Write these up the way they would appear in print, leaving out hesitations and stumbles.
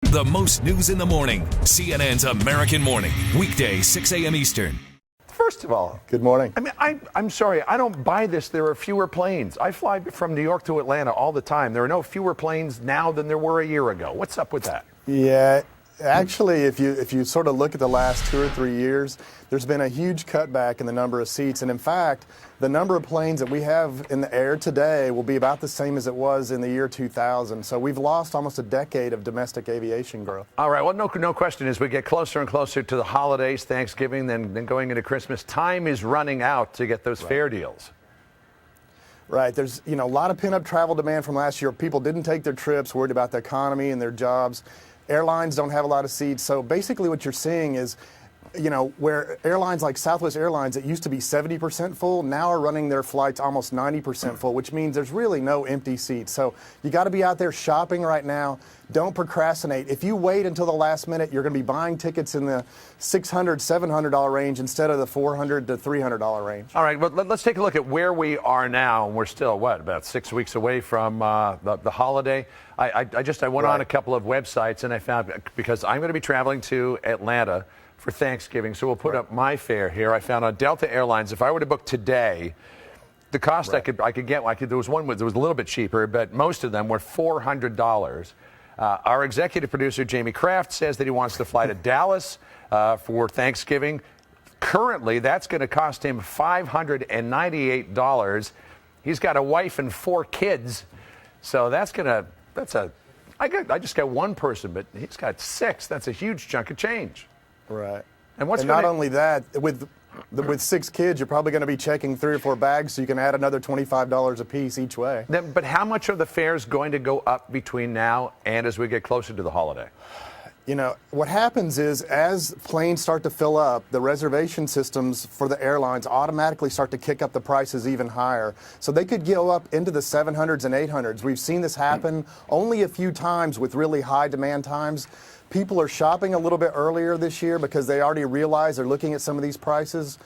The most news in the morning. CNN's American Morning. Weekday, 6 a.m. Eastern. First of all, good morning. I mean, I'm sorry, I don't buy this. There are fewer planes. I fly from New York to Atlanta all the time. There are no fewer planes now than there were a year ago. What's up with that? Yeah, actually, if you sort of look at the last 2 or 3 years, there's been a huge cutback in the number of seats. And in fact, the number of planes that we have in the air today will be about the same as it was in the year 2000. So we've lost almost a decade of domestic aviation growth. All right. Well, no question, as we get closer and closer to the holidays, Thanksgiving, then going into Christmas, time is running out to get those fare deals. Right. There's, a lot of pent-up travel demand from last year. People didn't take their trips, worried about the economy and their jobs. Airlines don't have a lot of seats. So basically what you're seeing is, where airlines like Southwest Airlines that used to be 70% full now are running their flights almost 90% full, which means there's really no empty seats. So you got to be out there shopping right now. Don't procrastinate. If you wait until the last minute, you're going to be buying tickets in the $600, $700 range instead of the $400 to $300 range. All right, well, let's take a look at where we are now. We're still, about 6 weeks away from the holiday. I went on a couple of websites and I found, because I'm going to be traveling to Atlanta for Thanksgiving, so we'll put up my fare here. I found on Delta Airlines, if I were to book today, the cost I could get, there was one that was a little bit cheaper, but most of them were $400. Our executive producer, Jamie Kraft, says that he wants to fly to Dallas for Thanksgiving. Currently, that's going to cost him $598. He's got a wife and 4 kids, so I just got one person, but he's got 6. That's a huge chunk of change. Right. And not only that, with 6 kids, you're probably going to be checking 3 or 4 bags, so you can add another $25 a piece each way. But how much are the fares going to go up between now and as we get closer to the holiday? What happens is as planes start to fill up, the reservation systems for the airlines automatically start to kick up the prices even higher. So they could go up into the 700s and 800s. We've seen this happen only a few times with really high demand times. People are shopping a little bit earlier this year because they already realize they're looking at some of these prices.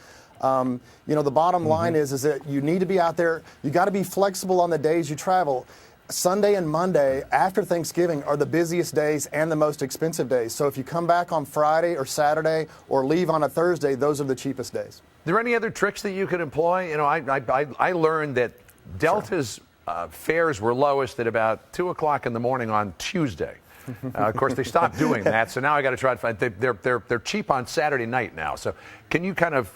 The bottom line is that you need to be out there. You got to be flexible on the days you travel. Sunday and Monday after Thanksgiving are the busiest days and the most expensive days. So if you come back on Friday or Saturday or leave on a Thursday, those are the cheapest days. Are there any other tricks that you could employ? I learned that Delta's fares were lowest at about 2 o'clock in the morning on Tuesday. Of course, they stopped doing that, so now I got to try to find. They're cheap on Saturday night now. So can you kind of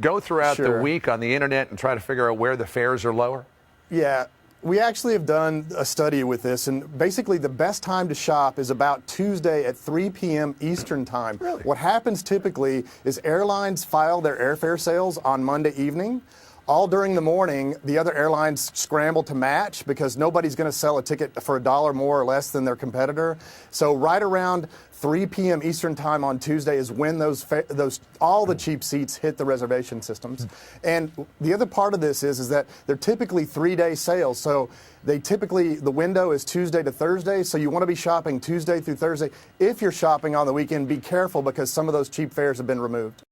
go throughout the week on the internet and try to figure out where the fares are lower? Yeah. We actually have done a study with this, and basically the best time to shop is about Tuesday at 3 p.m. Eastern time. Really? What happens typically is airlines file their airfare sales on Monday evening. All during the morning, the other airlines scramble to match because nobody's going to sell a ticket for $1 more or less than their competitor. So right around 3 p.m. Eastern time on Tuesday is when all the cheap seats hit the reservation systems. And the other part of this is that they're typically 3-day sales. So the window is Tuesday to Thursday. So you want to be shopping Tuesday through Thursday. If you're shopping on the weekend, be careful because some of those cheap fares have been removed.